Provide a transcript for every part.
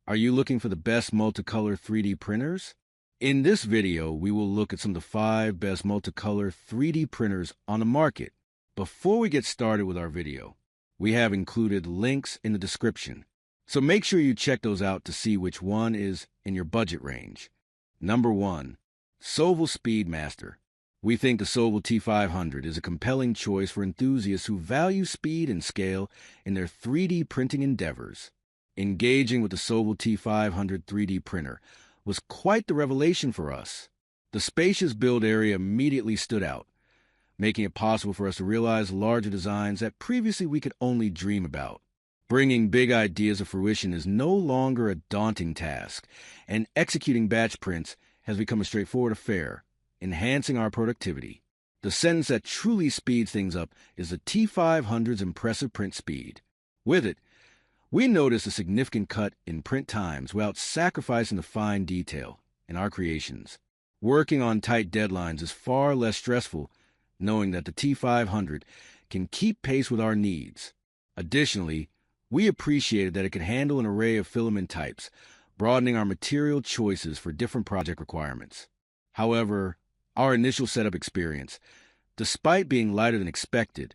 Are you looking for the best multicolor 3D printers? In this video, we will look at some of the 5 best multicolor 3D printers on the market. Before we get started with our video, we have included links in the description, so make sure you check those out to see which one is in your budget range. Number 1. Sovol Speedmaster. We think the Sovol T500 is a compelling choice for enthusiasts who value speed and scale in their 3D printing endeavors. Engaging with the Sovol T500 3D printer was quite the revelation for us. The spacious build area immediately stood out, making it possible for us to realize larger designs that previously we could only dream about. Bringing big ideas to fruition is no longer a daunting task, and executing batch prints has become a straightforward affair, enhancing our productivity. The sentence that truly speeds things up is the T500's impressive print speed. With it, we noticed a significant cut in print times without sacrificing the fine detail in our creations. Working on tight deadlines is far less stressful, knowing that the T500 can keep pace with our needs. Additionally, we appreciated that it could handle an array of filament types, broadening our material choices for different project requirements. However, our initial setup experience, despite being lighter than expected,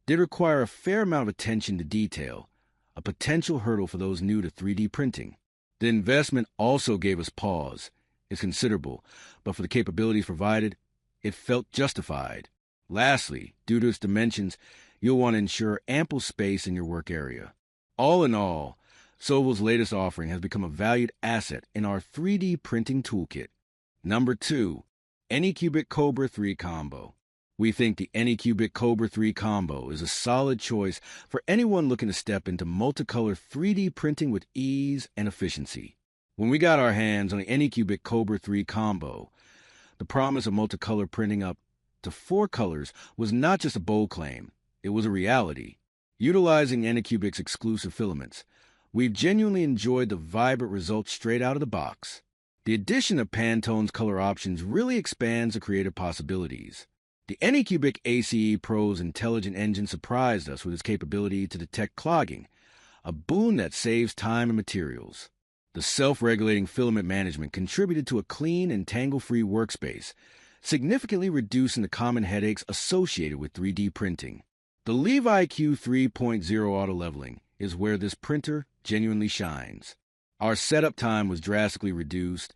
did require a fair amount of attention to detail, a potential hurdle for those new to 3D printing. The investment also gave us pause. It's considerable, but for the capabilities provided, it felt justified. Lastly, due to its dimensions, you'll want to ensure ample space in your work area. All in all, Sovol's latest offering has become a valued asset in our 3D printing toolkit. Number 2. Anycubic Kobra 3 Combo. We think the Anycubic Kobra 3 Combo is a solid choice for anyone looking to step into multicolor 3D printing with ease and efficiency. When we got our hands on the Anycubic Kobra 3 Combo, the promise of multicolor printing up to 4 colors was not just a bold claim, it was a reality. Utilizing Anycubic's exclusive filaments, we've genuinely enjoyed the vibrant results straight out of the box. The addition of Pantone's color options really expands the creative possibilities. The Anycubic ACE Pro's intelligent engine surprised us with its capability to detect clogging, a boon that saves time and materials. The self-regulating filament management contributed to a clean and tangle-free workspace, significantly reducing the common headaches associated with 3D printing. The Levi Q 3.0 auto-leveling is where this printer genuinely shines. Our setup time was drastically reduced,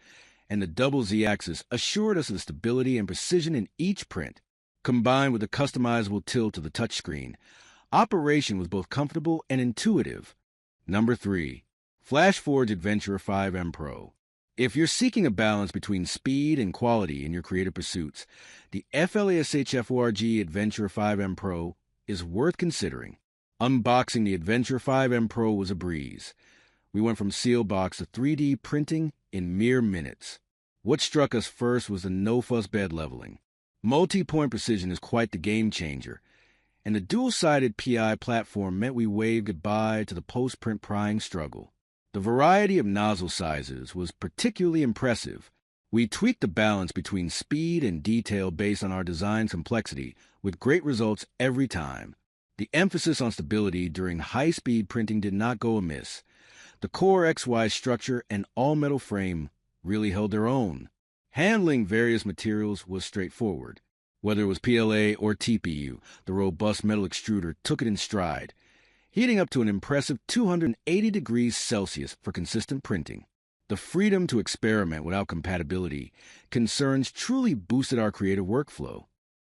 and the double Z-axis assured us of the stability and precision in each print. Combined with the customizable tilt of the touchscreen, operation was both comfortable and intuitive. Number 3. FLASHFORGE Adventurer 5M Pro. If you're seeking a balance between speed and quality in your creative pursuits, the FLASHFORGE Adventurer 5M Pro is worth considering. Unboxing the Adventurer 5M Pro was a breeze. We went from sealed box to 3D printing in mere minutes. What struck us first was the no-fuss bed leveling. Multi-point precision is quite the game-changer, and the dual-sided PI platform meant we waved goodbye to the post-print prying struggle. The variety of nozzle sizes was particularly impressive. We tweaked the balance between speed and detail based on our design's complexity, with great results every time. The emphasis on stability during high-speed printing did not go amiss. The core XY structure and all-metal frame really held their own. Handling various materials was straightforward. Whether it was PLA or TPU, the robust metal extruder took it in stride, heating up to an impressive 280 degrees Celsius for consistent printing. The freedom to experiment without compatibility concerns truly boosted our creative workflow.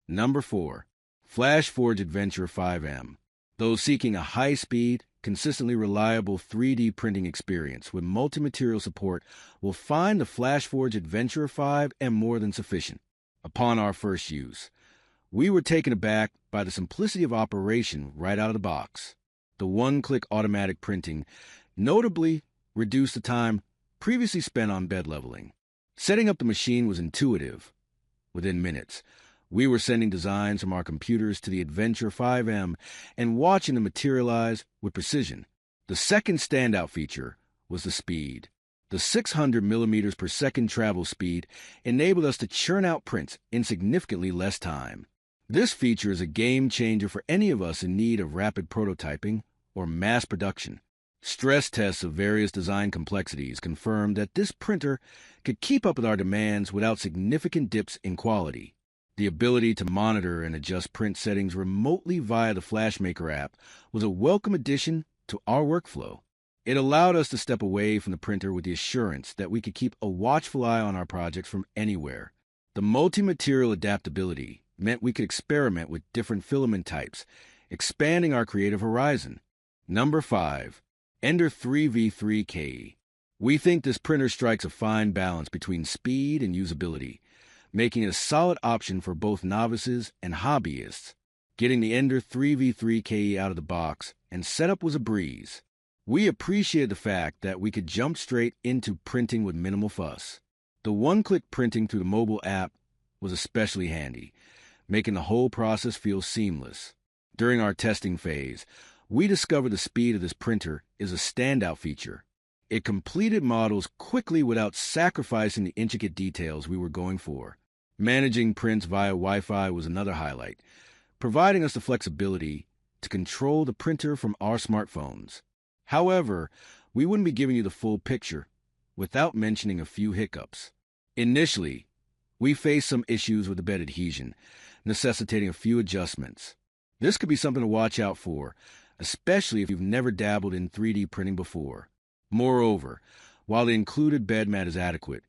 Number 4. FLASHFORGE Adventurer 5M. Those seeking a high-speed, consistently reliable 3D printing experience with multi-material support will find the FLASHFORGE Adventurer 5M more than sufficient. Upon our first use, we were taken aback by the simplicity of operation right out of the box. The one-click automatic printing notably reduced the time previously spent on bed leveling. Setting up the machine was intuitive. Within minutes, we were sending designs from our computers to the Adventurer 5M and watching them materialize with precision. The second standout feature was the speed. The 600 millimeters per second travel speed enabled us to churn out prints in significantly less time. This feature is a game changer for any of us in need of rapid prototyping or mass production. Stress tests of various design complexities confirmed that this printer could keep up with our demands without significant dips in quality. The ability to monitor and adjust print settings remotely via the FlashMaker app was a welcome addition to our workflow. It allowed us to step away from the printer with the assurance that we could keep a watchful eye on our projects from anywhere. The multi-material adaptability meant we could experiment with different filament types, expanding our creative horizon. Number 5. Ender 3v3K. We think this printer strikes a fine balance between speed and usability, making it a solid option for both novices and hobbyists. Getting the Ender 3v3K out of the box and setup was a breeze. We appreciated the fact that we could jump straight into printing with minimal fuss. The one-click printing through the mobile app was especially handy, making the whole process feel seamless. During our testing phase, we discovered the speed of this printer is a standout feature. It completed models quickly without sacrificing the intricate details we were going for. Managing prints via Wi-Fi was another highlight, providing us the flexibility to control the printer from our smartphones. However, we wouldn't be giving you the full picture without mentioning a few hiccups. Initially, we faced some issues with the bed adhesion, necessitating a few adjustments. This could be something to watch out for, especially if you've never dabbled in 3D printing before. Moreover, while the included bed mat is adequate,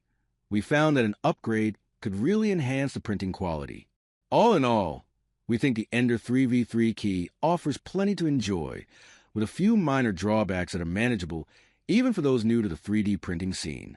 we found that an upgrade could really enhance the printing quality. All in all, we think the Ender 3v3 key offers plenty to enjoy, with a few minor drawbacks that are manageable even for those new to the 3D printing scene.